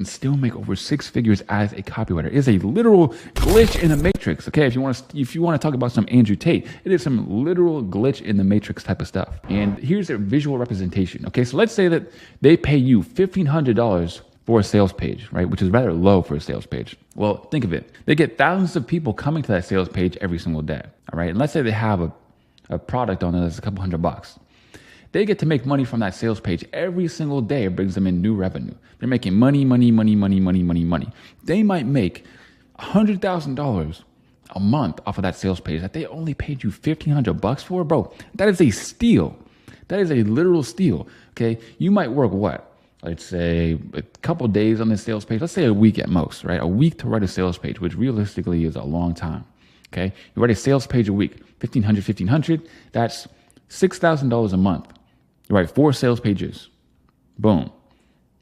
and still make over 6 figures as a copywriter. It is a literal glitch in the matrix. Okay, if you want to talk about some Andrew Tate, it is some literal glitch in the matrix type of stuff. And here's a visual representation. Okay, so let's say that they pay you $1,500 for a sales page, right? Which is rather low for a sales page. Well, think of it. They get thousands of people coming to that sales page every single day. All right, and let's say they have a product on it that's a couple $100. They get to make money from that sales page every single day. It brings them in new revenue. They're making money. They might make $100,000 a month off of that sales page that they only paid you $1,500 for, bro. That is a steal. That is a literal steal. Okay, you might work what? Let's say a couple days on this sales page. Let's say a week at most, right? A week to write a sales page, which realistically is a long time. Okay, you write a sales page a week, $1,500. That's $6,000 a month. You write 4 sales pages. Boom.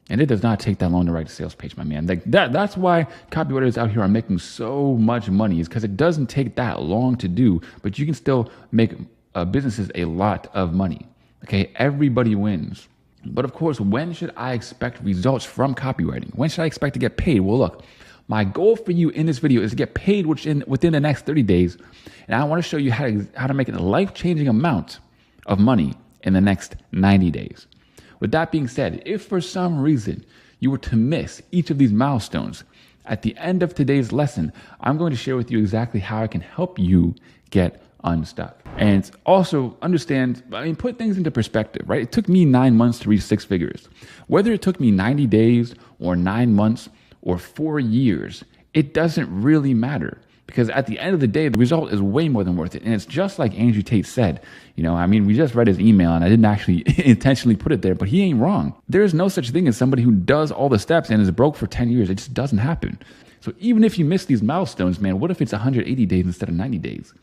And it does not take that long to write a sales page, my man. That's why copywriters out here are making so much money, is because it doesn't take that long to do, but you can still make businesses a lot of money. Okay, everybody wins. But of course, when should I expect results from copywriting? When should I expect to get paid? Well, look, my goal for you in this video is to get paid within the next 30 days. And I want to show you how to make a life-changing amount of money in the next 90 days. With that being said, if for some reason you were to miss each of these milestones, at the end of today's lesson, I'm going to share with you exactly how I can help you get unstuck. And also understand, put things into perspective, right? It took me 9 months to reach 6 figures. Whether it took me 90 days or 9 months or 4 years, it doesn't really matter. Because at the end of the day, the result is way more than worth it. And it's just like Andrew Tate said, we just read his email and I didn't actually intentionally put it there, but he ain't wrong. There is no such thing as somebody who does all the steps and is broke for 10 years. It just doesn't happen. So even if you miss these milestones, man, what if it's 180 days instead of 90 days?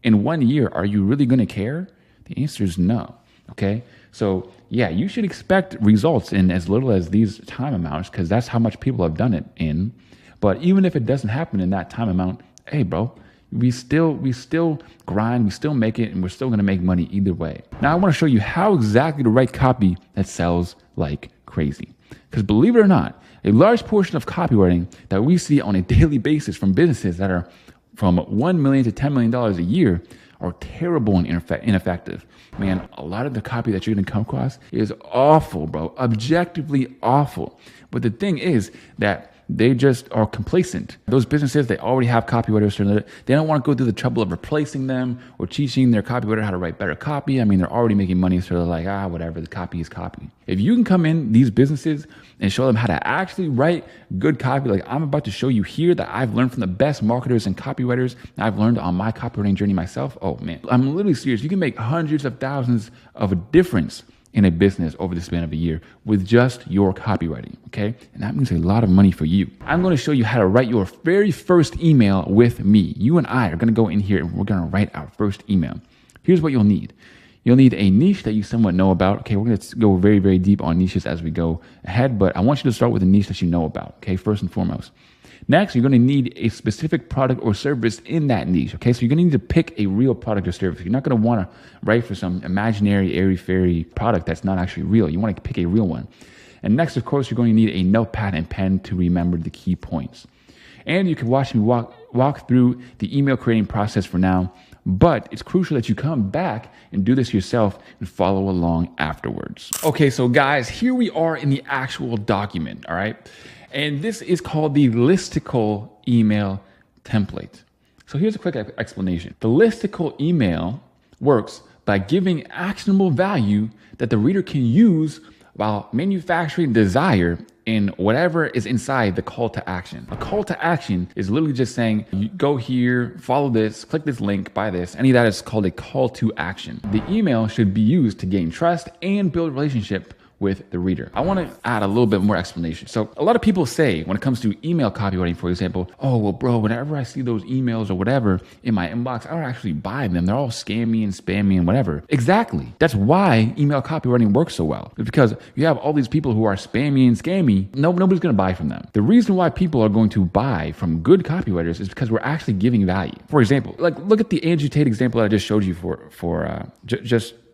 In 1 year, are you really going to care? The answer is no. Okay. So yeah, you should expect results in as little as these time amounts, because that's how much people have done it in. But even if it doesn't happen in that time amount, hey, bro, we still grind, we still make it, and we're still going to make money either way. Now, I want to show you how exactly to write copy that sells like crazy. Because believe it or not, a large portion of copywriting that we see on a daily basis from businesses that are from $1 million to $10 million a year are terrible and ineffective. Man, a lot of the copy that you're going to come across is awful, bro, objectively awful. But the thing is that they just are complacent. Those businesses, they already have copywriters. So they don't want to go through the trouble of replacing them or teaching their copywriter how to write better copy. They're already making money, so they're like, whatever, the copy is copy. If you can come in these businesses and show them how to actually write good copy, like I'm about to show you here, that I've learned from the best marketers and copywriters I've learned on my copywriting journey myself. Oh man, I'm literally serious. You can make hundreds of thousands of a difference in a business over the span of a year with just your copywriting, okay? And that means a lot of money for you. I'm going to show you how to write your very first email with me. You and I are going to go in here and we're going to write our first email. Here's what you'll need. You'll need a niche that you somewhat know about. Okay, we're going to go very, very deep on niches as we go ahead, but I want you to start with a niche that you know about, okay, first and foremost. Next, you're going to need a specific product or service in that niche. Okay, so you're going to need to pick a real product or service. You're not going to want to write for some imaginary, airy-fairy product that's not actually real. You want to pick a real one. And next, of course, you're going to need a notepad and pen to remember the key points. And you can watch me walk through the email creating process for now, but it's crucial that you come back and do this yourself and follow along afterwards. Okay, so guys, here we are in the actual document, all right? And this is called the listicle email template. So here's a quick explanation. The listicle email works by giving actionable value that the reader can use while manufacturing desire in whatever is inside the call to action. A call to action is literally just saying, you go here, follow this, click this link, buy this. Any of that is called a call to action. The email should be used to gain trust and build a relationship with the reader. I want to add a little bit more explanation. So a lot of people say when it comes to email copywriting, for example, oh, well, bro, whenever I see those emails or whatever in my inbox, I don't actually buy them. They're all scammy and spammy and whatever. Exactly. That's why email copywriting works so well. It's because you have all these people who are spammy and scammy. Nobody's going to buy from them. The reason why people are going to buy from good copywriters is because we're actually giving value. For example, like look at the Andrew Tate example that I just showed you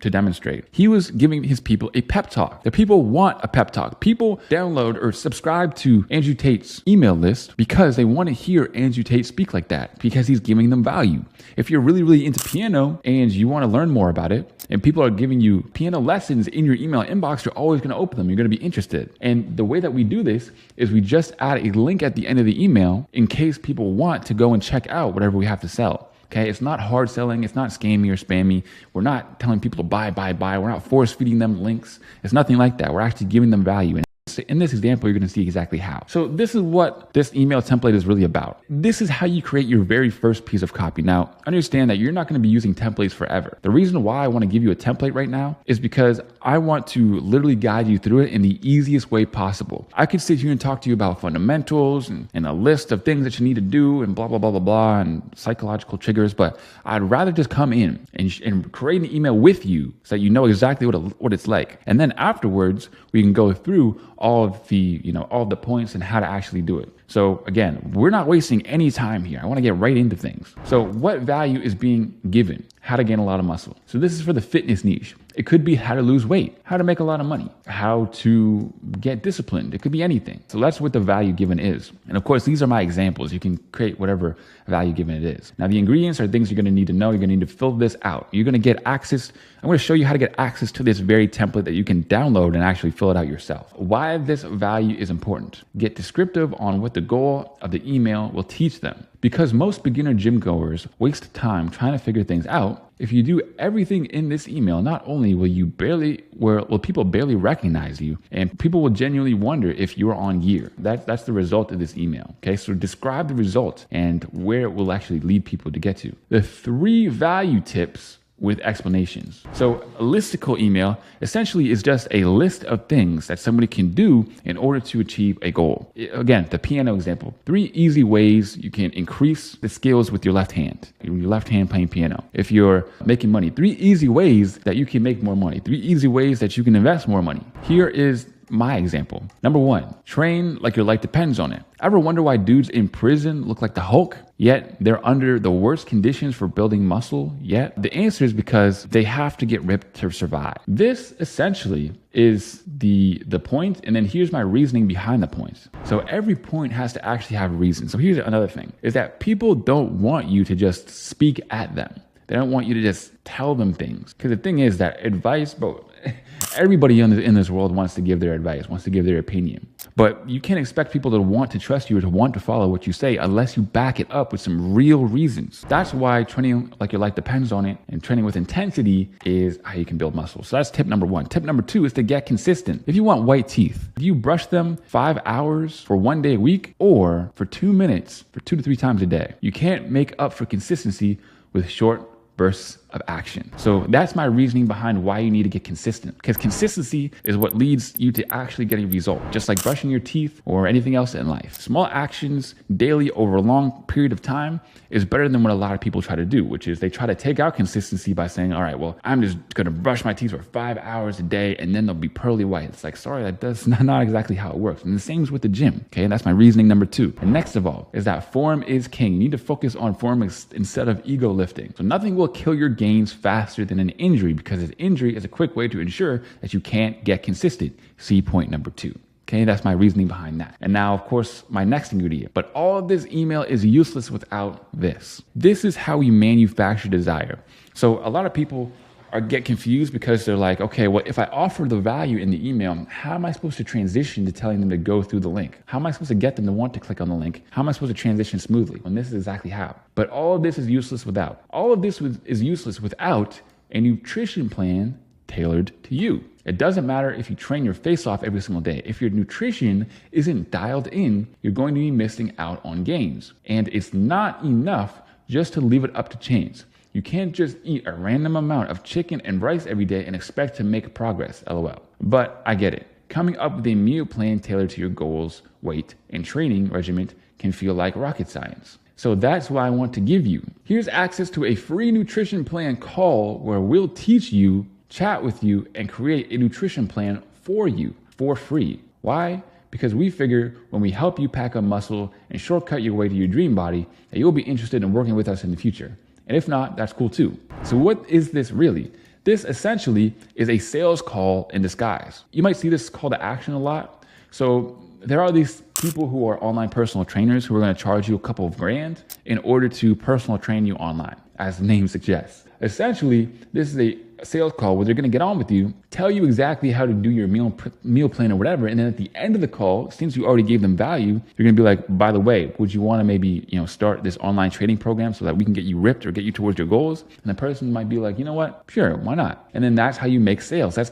to demonstrate. He was giving his people a pep talk. The people want a pep talk. People download or subscribe to Andrew Tate's email list because they want to hear Andrew Tate speak like that, because he's giving them value. If you're really, really into piano and you want to learn more about it, and people are giving you piano lessons in your email inbox, you're always going to open them. You're going to be interested. And the way that we do this is we just add a link at the end of the email in case people want to go and check out whatever we have to sell. Okay, it's not hard selling. It's not scammy or spammy. We're not telling people to buy. We're not force feeding them links. It's nothing like that. We're actually giving them value. And in this example, you're going to see exactly how. So this is what this email template is really about. This is how you create your very first piece of copy. Now, understand that you're not going to be using templates forever. The reason why I want to give you a template right now is because I want to literally guide you through it in the easiest way possible. I could sit here and talk to you about fundamentals and a list of things that you need to do and blah, blah, blah, blah, blah, and psychological triggers, but I'd rather just come in and create an email with you so that you know exactly what it's like. And then afterwards, we can go through all of the points and how to actually do it. So again, we're not wasting any time here. I want to get right into things. So what value is being given? How to gain a lot of muscle. So this is for the fitness niche. It could be how to lose weight, how to make a lot of money, how to get disciplined. It could be anything. So that's what the value given is. And of course, these are my examples. You can create whatever value given it is. Now, the ingredients are things you're going to need to know. You're going to need to fill this out. You're going to get access. I'm going to show you how to get access to this very template that you can download and actually fill it out yourself. Why this value is important. Get descriptive on what the goal of the email will teach them. Because most beginner gym goers waste time trying to figure things out. If you do everything in this email, not only will people barely recognize you, and people will genuinely wonder if you're on gear. That's the result of this email. Okay, so describe the result and where it will actually lead people to get to. The 3 value tips with explanations. So a listicle email essentially is just a list of things that somebody can do in order to achieve a goal. Again, the piano example, 3 easy ways you can increase the skills with your left hand playing piano. If you're making money, 3 easy ways that you can make more money, 3 easy ways that you can invest more money. Here is my example. Number 1, train like your life depends on it. Ever wonder why dudes in prison look like the Hulk, yet they're under the worst conditions for building muscle yet? The answer is because they have to get ripped to survive. This essentially is the point, and then here's my reasoning behind the points. So every point has to actually have a reason. So here's another thing, is that people don't want you to just speak at them. They don't want you to just tell them things. Because the thing is that advice, everybody in this world wants to give their advice, wants to give their opinion. But you can't expect people to want to trust you or to want to follow what you say unless you back it up with some real reasons. That's why training like your life depends on it, and training with intensity is how you can build muscle. So that's tip number 1. Tip number 2 is to get consistent. If you want white teeth, if you brush them 5 hours for 1 day a week or for 2 minutes for 2 to 3 times a day, you can't make up for consistency with short bursts of action. So that's my reasoning behind why you need to get consistent, because consistency is what leads you to actually getting a result, just like brushing your teeth or anything else in life. Small actions daily over a long period of time is better than what a lot of people try to do, which is they try to take out consistency by saying, all right, well, I'm just going to brush my teeth for 5 hours a day and then they'll be pearly white. It's like, sorry, that's not exactly how it works. And the same is with the gym. Okay. And that's my reasoning number 2. And next of all is that form is king. You need to focus on form instead of ego lifting. So nothing will kill your gains faster than an injury, because an injury is a quick way to ensure that you can't get consistent. See point number 2. Okay, that's my reasoning behind that. And now, of course, my next ingredient. But all of this email is useless without this. This is how we manufacture desire. So a lot of people get confused because they're like, okay, well, if I offer the value in the email, how am I supposed to transition to telling them to go through the link? How am I supposed to get them to want to click on the link? How am I supposed to transition smoothly? And this is exactly how. But all of this is useless without. All of this is useless without a nutrition plan tailored to you. It doesn't matter if you train your face off every single day. If your nutrition isn't dialed in, you're going to be missing out on gains. And it's not enough just to leave it up to chance. You can't just eat a random amount of chicken and rice every day and expect to make progress, LOL. But I get it. Coming up with a meal plan tailored to your goals, weight, and training regimen can feel like rocket science. So that's what I want to give you. Here's access to a free nutrition plan call where we'll teach you, chat with you, and create a nutrition plan for you for free. Why? Because we figure when we help you pack up muscle and shortcut your way to your dream body, that you'll be interested in working with us in the future. And if not, that's cool too. So what is this really? This essentially is a sales call in disguise. You might see this call to action a lot. So there are these people who are online personal trainers who are going to charge you a couple of grand in order to personal train you online, as the name suggests. Essentially, this is a sales call where they're going to get on with you, tell you exactly how to do your meal plan or whatever, and then at the end of the call, since you already gave them value, you're going to be like, by the way, would you want to maybe start this online trading program so that we can get you ripped or get you towards your goals? And the person might be like, you know what, sure, why not? And then that's how you make sales. That's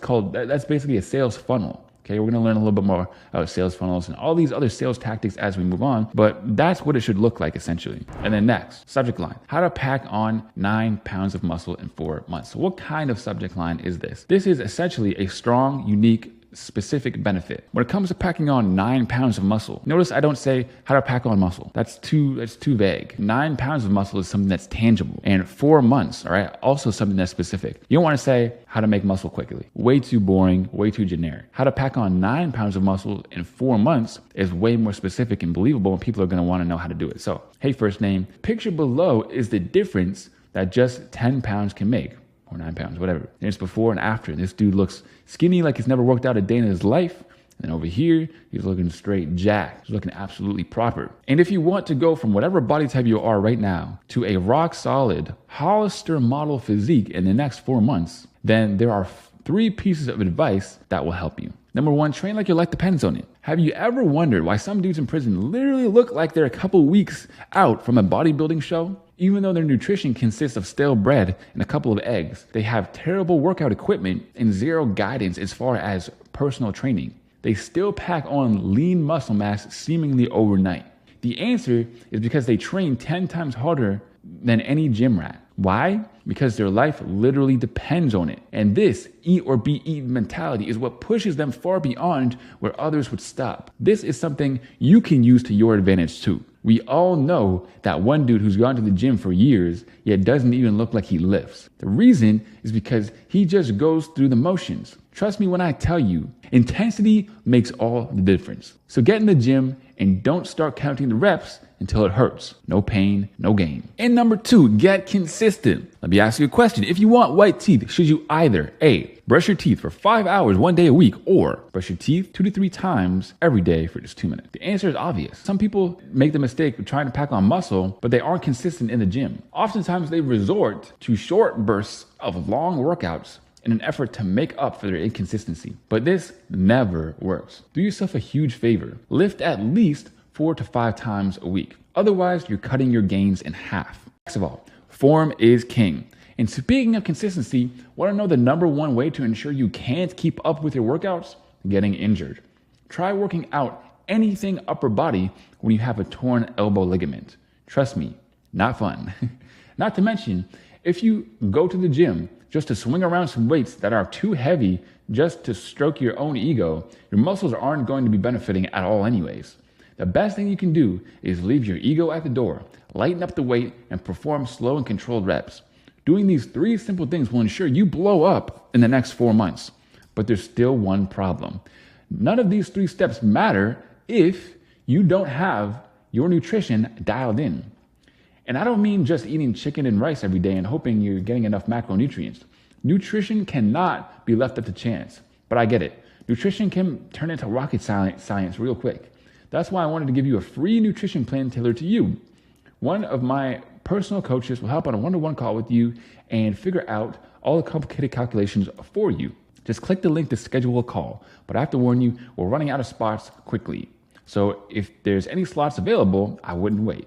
basically a sales funnel. Okay, we're going to learn a little bit more about sales funnels and all these other sales tactics as we move on, but that's what it should look like essentially. And then next, subject line, how to pack on 9 pounds of muscle in 4 months. So what kind of subject line is this? This is essentially a strong, unique, specific benefit. When it comes to packing on 9 pounds of muscle, notice I don't say how to pack on muscle. That's too vague. 9 pounds of muscle is something that's tangible. And 4 months, all right, also something that's specific. You don't want to say how to make muscle quickly. Way too boring, way too generic. How to pack on 9 pounds of muscle in 4 months is way more specific and believable, and people are going to want to know how to do it. So, hey, first name, picture below is the difference that just 10 pounds can make. Or 9 pounds, whatever. And it's before and after. This dude looks skinny like he's never worked out a day in his life. And over here, he's looking straight jacked. He's looking absolutely proper. And if you want to go from whatever body type you are right now to a rock solid Hollister model physique in the next 4 months, then there are 3 pieces of advice that will help you. Number 1, train like your life depends on it. Have you ever wondered why some dudes in prison literally look like they're a couple weeks out from a bodybuilding show? Even though their nutrition consists of stale bread and a couple of eggs, they have terrible workout equipment and zero guidance as far as personal training. They still pack on lean muscle mass seemingly overnight. The answer is because they train 10 times harder than any gym rat. Why? Because their life literally depends on it. And this eat or be eaten mentality is what pushes them far beyond where others would stop. This is something you can use to your advantage too. We all know that one dude who's gone to the gym for years, yet doesn't even look like he lifts. The reason is because he just goes through the motions. Trust me when I tell you, intensity makes all the difference. So get in the gym and don't start counting the reps until it hurts. No pain, no gain. And number 2, get consistent. Let me ask you a question. If you want white teeth, should you either A, brush your teeth for 5 hours 1 day a week, or brush your teeth 2 to 3 times every day for just 2 minutes? The answer is obvious. Some people make the mistake of trying to pack on muscle, but they aren't consistent in the gym. Oftentimes they resort to short bursts of long workouts in an effort to make up for their inconsistency. But this never works. Do yourself a huge favor. Lift at least 4 to 5 times a week. Otherwise, you're cutting your gains in half. Next of all, form is king. And speaking of consistency, want to know the number 1 way to ensure you can't keep up with your workouts? Getting injured. Try working out anything upper body when you have a torn elbow ligament. Trust me, not fun. Not to mention, if you go to the gym just to swing around some weights that are too heavy just to stroke your own ego, your muscles aren't going to be benefiting at all anyways. The best thing you can do is leave your ego at the door, lighten up the weight, and perform slow and controlled reps. Doing these 3 simple things will ensure you blow up in the next 4 months. But there's still one problem. None of these 3 steps matter if you don't have your nutrition dialed in. And I don't mean just eating chicken and rice every day and hoping you're getting enough macronutrients. Nutrition cannot be left up to chance. But I get it. Nutrition can turn into rocket science real quick. That's why I wanted to give you a free nutrition plan tailored to you. One of my personal coaches will help on a one-to-one call with you and figure out all the complicated calculations for you. Just click the link to schedule a call. But I have to warn you, we're running out of spots quickly. So if there's any slots available, I wouldn't wait.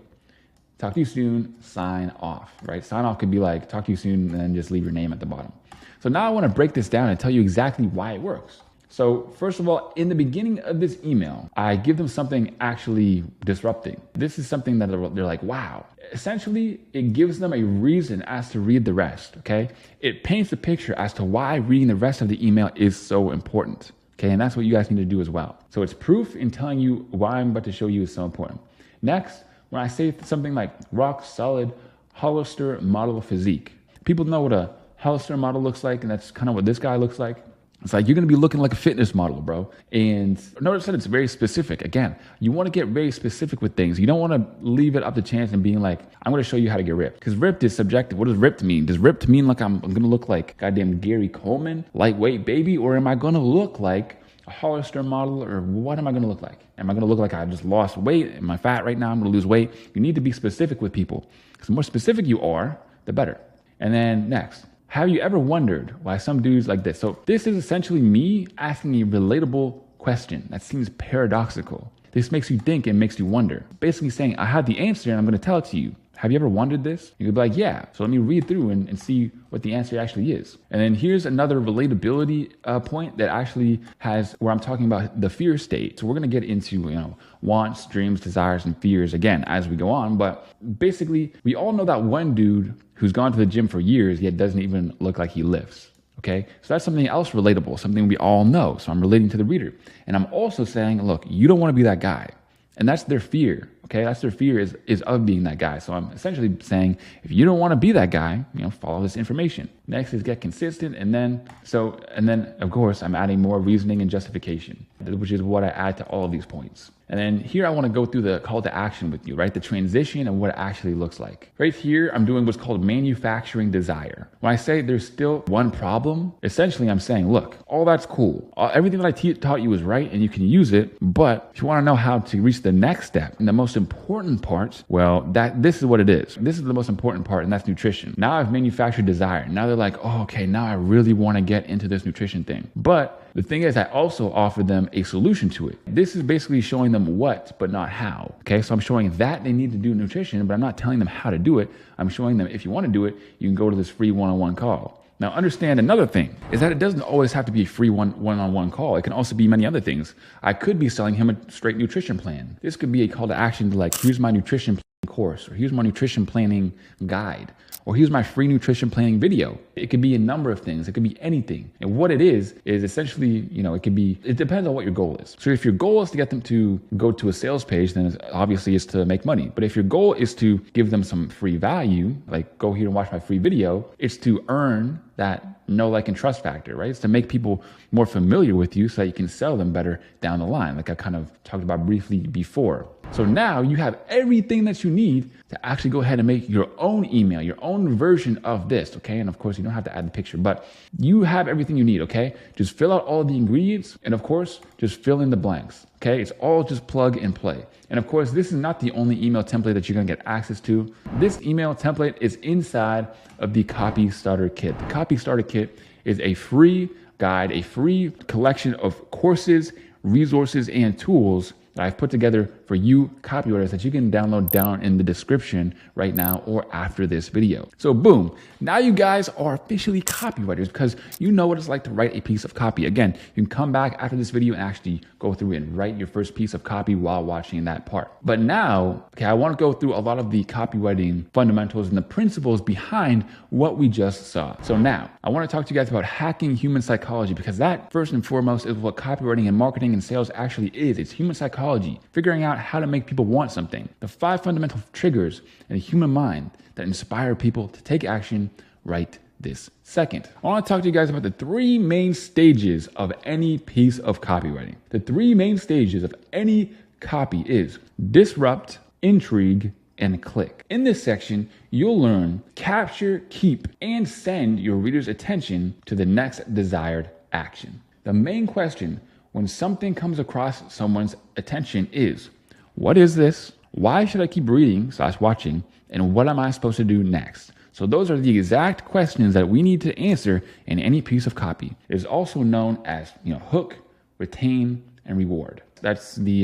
Talk to you soon, sign off, right? Sign off could be like, talk to you soon, and then just leave your name at the bottom. So now I want to break this down and tell you exactly why it works. So first of all, in the beginning of this email, I give them something actually disrupting. This is something that they're like, wow. Essentially, it gives them a reason as to read the rest, okay? It paints a picture as to why reading the rest of the email is so important, okay? And that's what you guys need to do as well. So it's proof in telling you why I'm about to show you is so important. Next, when I say something like rock solid Hollister model physique, people know what a Hollister model looks like, and that's kind of what this guy looks like. It's like you're going to be looking like a fitness model, bro. And notice that it's very specific. Again, you want to get very specific with things. You don't want to leave it up to chance and being like, I'm going to show you how to get ripped. Because ripped is subjective. What does ripped mean? Does ripped mean like I'm going to look like goddamn Gary Coleman, lightweight baby? Or am I going to look like a Hollister model? Or what am I going to look like? Am I going to look like I just lost weight? Am I fat right now? I'm going to lose weight. You need to be specific with people. Because the more specific you are, the better. And then next. Have you ever wondered why some dudes like this? So this is essentially me asking a relatable question that seems paradoxical. This makes you think and makes you wonder. Basically saying, I have the answer and I'm going to tell it to you. Have you ever wondered this? You could be like, yeah. So let me read through and see what the answer actually is. And then here's another relatability point that actually has where I'm talking about the fear state. So we're going to get into, wants, dreams, desires, and fears again as we go on. But basically, we all know that one dude who's gone to the gym for years, yet doesn't even look like he lifts. Okay, so that's something else relatable, something we all know. So I'm relating to the reader. And I'm also saying, look, you don't want to be that guy. And that's their fear. Okay, that's their fear is of being that guy. So I'm essentially saying, if you don't want to be that guy, follow this information. Next is get consistent, and then of course I'm adding more reasoning and justification, which is what I add to all of these points. And then here I want to go through the call to action with you, right? The transition and what it actually looks like. Right here, I'm doing what's called manufacturing desire. When I say there's still one problem, essentially I'm saying, look, all that's cool. Everything that I taught you is right and you can use it. But if you want to know how to reach the next step and the most important part, well, this is what it is. This is the most important part, and that's nutrition. Now I've manufactured desire. Now they're like, oh, okay, now I really want to get into this nutrition thing. But the thing is, I also offer them a solution to it. This is basically showing them what, but not how. Okay, so I'm showing that they need to do nutrition, but I'm not telling them how to do it. I'm showing them if you want to do it, you can go to this free one-on-one call. Now, understand another thing is that it doesn't always have to be a free one-on-one call. It can also be many other things. I could be selling him a straight nutrition plan. This could be a call to action to like, here's my nutrition plan course, or here's my nutrition planning guide, or here's my free nutrition planning video. It could be a number of things. It could be anything. And what it is essentially, it depends on what your goal is. So if your goal is to get them to go to a sales page, then obviously it's to make money. But if your goal is to give them some free value, like go here and watch my free video, it's to earn that know, like, and trust factor, right? It's to make people more familiar with you so that you can sell them better down the line, like I kind of talked about briefly before. So now you have everything that you need to actually go ahead and make your own email, your own version of this, okay? And of course, you don't have to add the picture, but you have everything you need, okay? Just fill out all the ingredients, and of course, just fill in the blanks, okay? It's all just plug and play. And of course, this is not the only email template that you're gonna get access to. This email template is inside of the Copy Starter Kit. The Copy Starter Kit is a free guide, a free collection of courses, resources, and tools that I've put together for you copywriters that you can download down in the description right now or after this video. So boom, now you guys are officially copywriters because you know what it's like to write a piece of copy. Again, you can come back after this video and actually go through and write your first piece of copy while watching that part. But now, okay, I want to go through a lot of the copywriting fundamentals and the principles behind what we just saw. So now, I want to talk to you guys about hacking human psychology, because that first and foremost is what copywriting and marketing and sales actually is. It's human psychology, figuring out how to make people want something. The 5 fundamental triggers in the human mind that inspire people to take action right this second. I want to talk to you guys about the 3 main stages of any piece of copywriting. The 3 main stages of any copy is disrupt, intrigue, and click. In this section, you'll learn capture, keep, and send your reader's attention to the next desired action. The main question when something comes across someone's attention is, what is this? Why should I keep reading/watching? And what am I supposed to do next? So those are the exact questions that we need to answer in any piece of copy. It is also known as hook, retain, and reward. That's the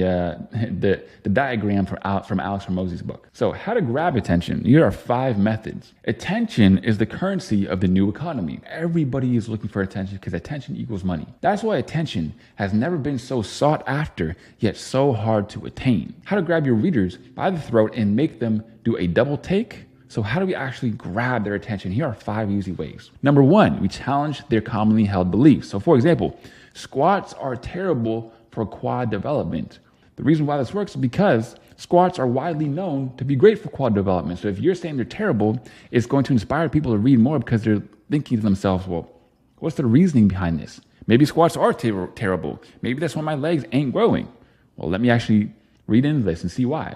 diagram from Alex Hormozi's book. So how to grab attention. Here are 5 methods. Attention is the currency of the new economy. Everybody is looking for attention because attention equals money. That's why attention has never been so sought after, yet so hard to attain. How to grab your readers by the throat and make them do a double take. So how do we actually grab their attention? Here are 5 easy ways. Number 1, we challenge their commonly held beliefs. So for example, squats are terrible for quad development. The reason why this works is because squats are widely known to be great for quad development. So if you're saying they're terrible, it's going to inspire people to read more because they're thinking to themselves, well, what's the reasoning behind this? Maybe squats are terrible. Maybe that's why my legs ain't growing. Well, let me actually read into this and see why.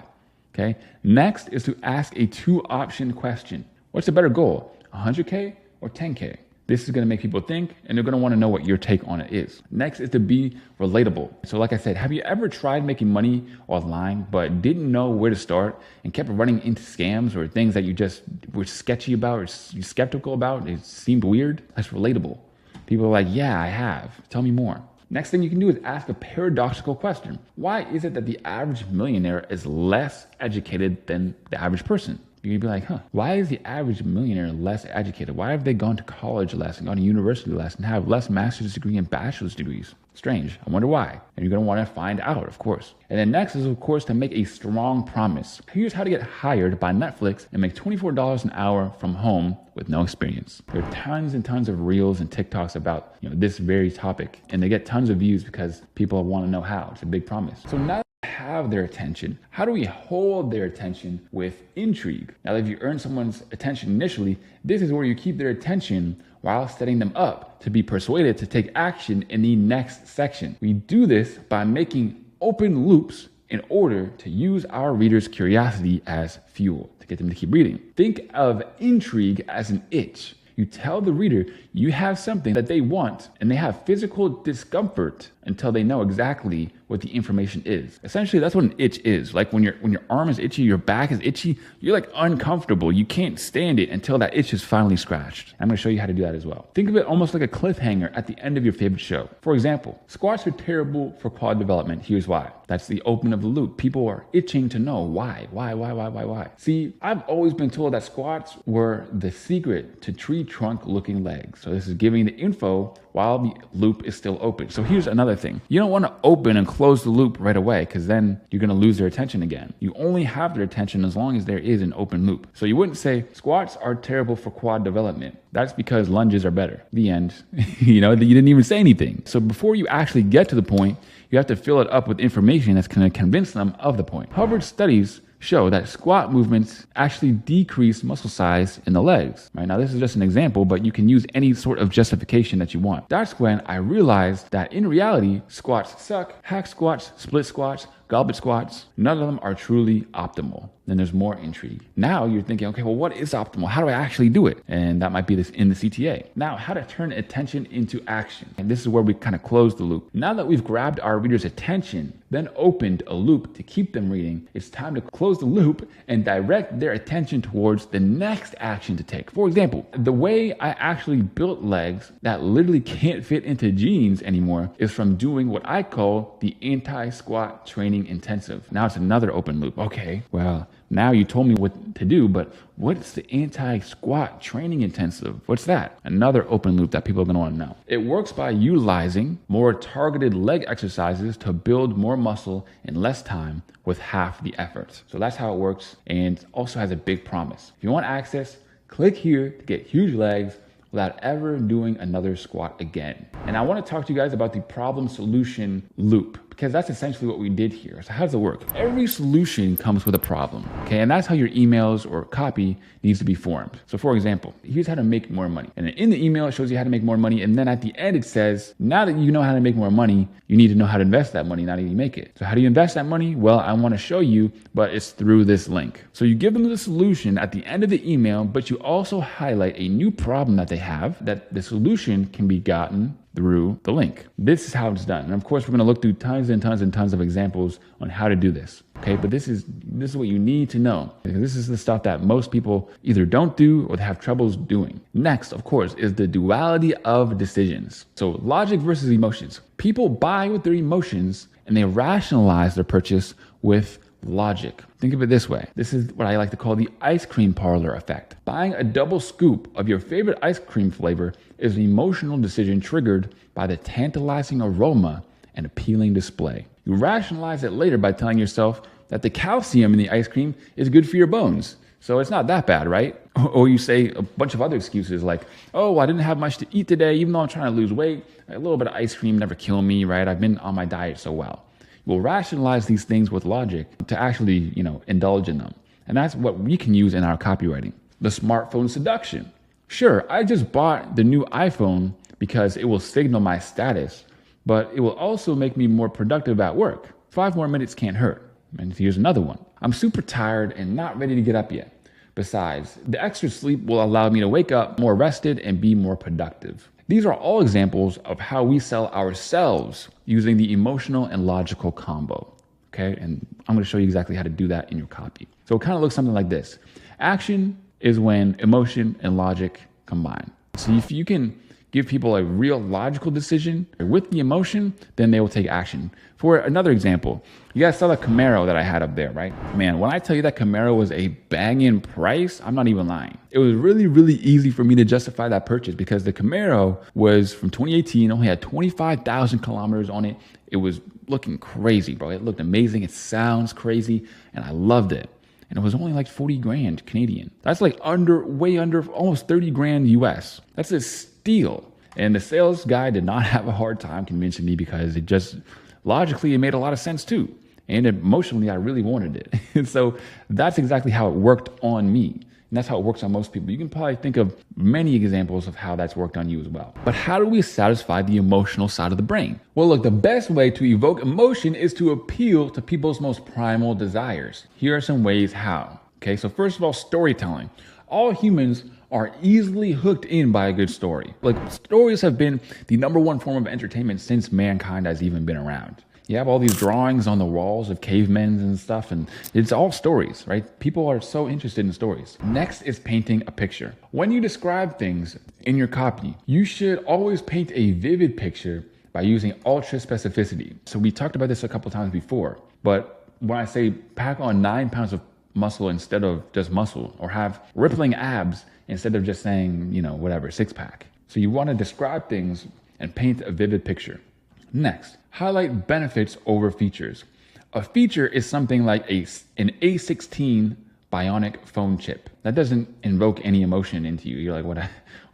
Okay. Next is to ask a 2-option question. What's a better goal? 100K or 10K? This is going to make people think, and they're going to want to know what your take on it is. Next is to be relatable. So like I said, have you ever tried making money online, but didn't know where to start and kept running into scams or things that you just were sketchy about or you're skeptical about? It seemed weird. That's relatable. People are like, yeah, I have. Tell me more. Next thing you can do is ask a paradoxical question. Why is it that the average millionaire is less educated than the average person? You'd be like, why is the average millionaire less educated? Why have they gone to college less and gone to university less and have less master's degree and bachelor's degrees? Strange. I wonder why. And you're going to want to find out, of course. And then next is, of course, to make a strong promise. Here's how to get hired by Netflix and make $24 an hour from home with no experience. There are tons and tons of reels and TikToks about this very topic, and they get tons of views because people want to know how. It's a big promise. So now have their attention. How do we hold their attention with intrigue? Now, if you earn someone's attention initially, this is where you keep their attention while setting them up to be persuaded to take action in the next section. We do this by making open loops in order to use our readers' curiosity as fuel to get them to keep reading. Think of intrigue as an itch. You tell the reader you have something that they want, and they have physical discomfort until they know exactly what the information is. Essentially, that's what an itch is. Like when your arm is itchy, your back is itchy, you're like uncomfortable. You can't stand it until that itch is finally scratched. I'm going to show you how to do that as well. Think of it almost like a cliffhanger at the end of your favorite show. For example, squats are terrible for quad development. Here's why. That's the open of the loop. People are itching to know why. See, I've always been told that squats were the secret to tree trunk looking legs. So this is giving the info while the loop is still open. So here's another thing. You don't want to open and close the loop right away because then you're going to lose their attention again. You only have their attention as long as there is an open loop. So you wouldn't say squats are terrible for quad development. That's because lunges are better. The end. You didn't even say anything. So before you actually get to the point, you have to fill it up with information that's going to convince them of the point. Harvard studies show that squat movements actually decrease muscle size in the legs. Right now, this is just an example, but you can use any sort of justification that you want. That's when I realized that in reality, squats suck. Hack squats, split squats, goblet squats, none of them are truly optimal. Then there's more intrigue. Now you're thinking, okay, well, what is optimal? How do I actually do it? And that might be this in the CTA. Now, how to turn attention into action. And this is where we kind of close the loop. Now that we've grabbed our reader's attention, then opened a loop to keep them reading, it's time to close the loop and direct their attention towards the next action to take. For example, the way I actually built legs that literally can't fit into jeans anymore is from doing what I call the anti-squat training intensive. Now it's another open loop. Okay, well, now you told me what to do, but what's the anti-squat training intensive? What's that? Another open loop that people are going to want to know. It works by utilizing more targeted leg exercises to build more muscle in less time with half the effort. So that's how it works, and also has a big promise. If you want access, click here to get huge legs without ever doing another squat again. And I want to talk to you guys about the problem solution loop, because that's essentially what we did here. So how does it work? Every solution comes with a problem, okay? And that's how your emails or copy needs to be formed. So for example, here's how to make more money. And in the email, it shows you how to make more money. And then at the end, it says, now that you know how to make more money, you need to know how to invest that money, not even make it. So how do you invest that money? Well, I want to show you, but it's through this link. So you give them the solution at the end of the email, but you also highlight a new problem that they have, that the solution can be gotten through the link. This is how it's done. And of course, we're going to look through tons and tons and tons of examples on how to do this. Okay, but this is what you need to know. This is the stuff that most people either don't do or they have troubles doing. Next, of course, is the duality of decisions. So logic versus emotions. People buy with their emotions and they rationalize their purchase with logic. Think of it this way. This is what I like to call the ice cream parlor effect. Buying a double scoop of your favorite ice cream flavor is an emotional decision triggered by the tantalizing aroma and appealing display. You rationalize it later by telling yourself that the calcium in the ice cream is good for your bones. So it's not that bad, right? Or you say a bunch of other excuses like, oh, I didn't have much to eat today, even though I'm trying to lose weight. A little bit of ice cream never kill me, right? I've been on my diet so well. We'll rationalize these things with logic to actually, indulge in them. And that's what we can use in our copywriting. The smartphone seduction. Sure, I just bought the new iPhone, because it will signal my status, but it will also make me more productive at work. 5 more minutes can't hurt. And here's another one. I'm super tired and not ready to get up yet. Besides, the extra sleep will allow me to wake up more rested and be more productive. These are all examples of how we sell ourselves using the emotional and logical combo. Okay, and I'm going to show you exactly how to do that in your copy. So it kind of looks something like this. Action is when emotion and logic combine. So if you can give people a real logical decision with the emotion, then they will take action. For another example, you guys saw the Camaro that I had up there, right? Man, when I tell you that Camaro was a banging price, I'm not even lying. It was really, really easy for me to justify that purchase because the Camaro was from 2018, only had 25,000 kilometers on it. It was looking crazy, bro. It looked amazing. It sounds crazy, and I loved it. And it was only like 40 grand Canadian. That's like way under, almost 30 grand US. That's a steal. And the sales guy did not have a hard time convincing me because it just, logically, it made a lot of sense too. And emotionally, I really wanted it. And so that's exactly how it worked on me. And that's how it works on most people. You can probably think of many examples of how that's worked on you as well. But how do we satisfy the emotional side of the brain? Well, look, the best way to evoke emotion is to appeal to people's most primal desires. Here are some ways how. Okay, so first of all, storytelling. All humans are easily hooked in by a good story. Like, stories have been the #1 form of entertainment since mankind has even been around. You have all these drawings on the walls of cavemen and stuff, and it's all stories, right? People are so interested in stories. Next is painting a picture. When you describe things in your copy, you should always paint a vivid picture by using ultra specificity. So we talked about this a couple times before, but when I say pack on 9 pounds of muscle instead of just muscle, or have rippling abs instead of just saying, whatever, 6-pack. So you want to describe things and paint a vivid picture. Next, highlight benefits over features. A feature is something like an A16 bionic phone chip. That doesn't invoke any emotion into you. You're like, what?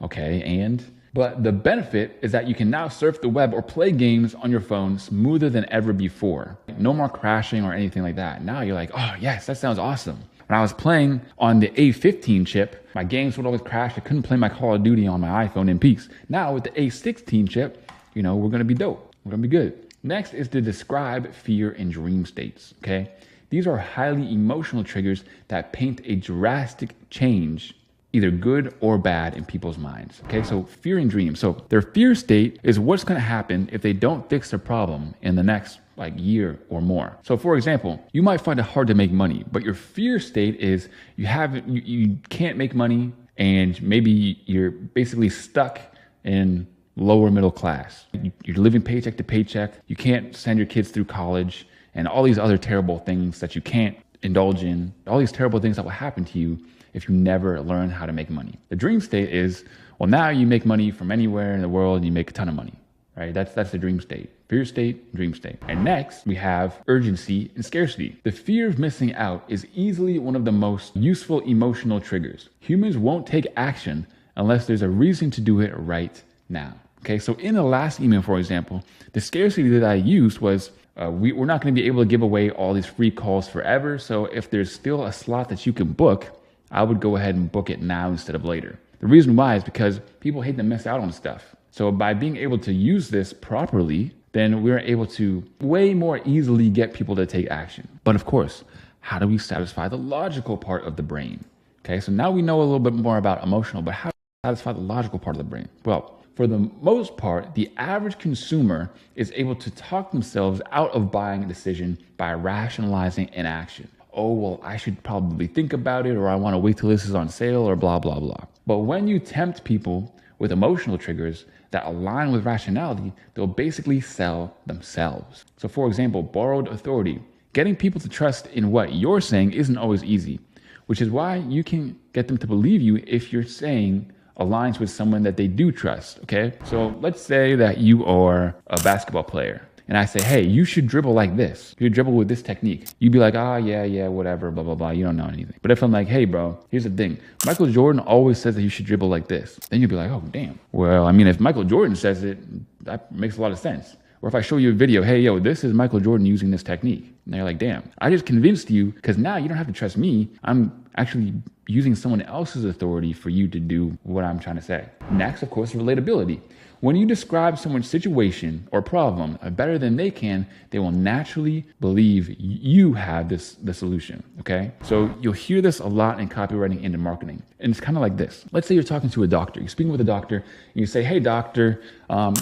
Okay, and? But the benefit is that you can now surf the web or play games on your phone smoother than ever before. No more crashing or anything like that. Now you're like, oh yes, that sounds awesome. When I was playing on the A15 chip, my games would always crash. I couldn't play my Call of Duty on my iPhone in peace. Now with the A16 chip, we're gonna be dope. We're gonna be good. Next is to describe fear and dream states, okay? These are highly emotional triggers that paint a drastic change, either good or bad, in people's minds, okay? So fear and dream. So their fear state is what's gonna happen if they don't fix their problem in the next year or more. So for example, you might find it hard to make money, but your fear state is you can't make money, and maybe you're basically stuck in lower middle class. You're living paycheck to paycheck. You can't send your kids through college, and all these other terrible things that you can't indulge in, all these terrible things that will happen to you if you never learn how to make money. The dream state is, well, now you make money from anywhere in the world and you make a ton of money, right? That's the dream state. Fear state, dream state. And next, we have urgency and scarcity. The fear of missing out is easily one of the most useful emotional triggers. Humans won't take action unless there's a reason to do it right now. Okay, so in the last email, for example, the scarcity that I used was we're not going to be able to give away all these free calls forever. So if there's still a slot that you can book, I would go ahead and book it now instead of later. The reason why is because people hate to miss out on stuff. So by being able to use this properly, then we're able to way more easily get people to take action. But of course, how do we satisfy the logical part of the brain? Okay, so now we know a little bit more about emotional, but how do we satisfy the logical part of the brain? Well, for the most part, the average consumer is able to talk themselves out of buying a decision by rationalizing an action. Oh, well, I should probably think about it, or I want to wait till this is on sale, or blah, blah, blah. But when you tempt people with emotional triggers that align with rationality, they'll basically sell themselves. So for example, borrowed authority. Getting people to trust in what you're saying isn't always easy, which is why you can get them to believe you if you're saying aligns with someone that they do trust, okay? So let's say that you are a basketball player and I say, hey, you should dribble like this. You dribble with this technique. You'd be like, yeah, whatever, blah, blah, blah. You don't know anything. But if I'm like, hey, bro, here's the thing. Michael Jordan always says that you should dribble like this. Then you'd be like, oh, damn. Well, I mean, if Michael Jordan says it, that makes a lot of sense. Or if I show you a video, hey, yo, this is Michael Jordan using this technique. And they're like, damn, I just convinced you, because now you don't have to trust me. I'm actually using someone else's authority for you to do what I'm trying to say. Next, of course, relatability. When you describe someone's situation or problem better than they can, they will naturally believe you have the solution, okay? So you'll hear this a lot in copywriting and in marketing. And it's kind of like this. Let's say you're talking to a doctor. You're speaking with a doctor, and you say, hey, doctor,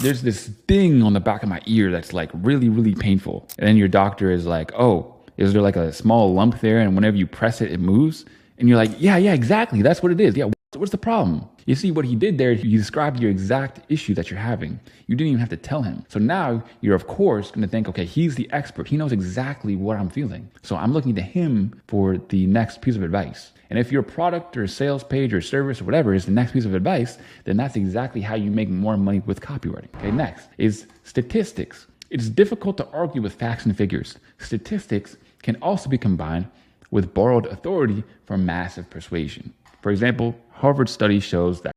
there's this thing on the back of my ear that's like really, really painful. And then your doctor is like, oh, is there like a small lump there? And whenever you press it, it moves? And you're like, yeah, exactly. That's what it is. Yeah, what's the problem? You see what he did there, he described your exact issue that you're having. You didn't even have to tell him. So now you're of course going to think, okay, he's the expert. He knows exactly what I'm feeling. So I'm looking to him for the next piece of advice. And if your product or sales page or service or whatever is the next piece of advice, then that's exactly how you make more money with copywriting. Okay, next is statistics. It's difficult to argue with facts and figures. Statistics can also be combined with borrowed authority for massive persuasion. For example, Harvard study shows that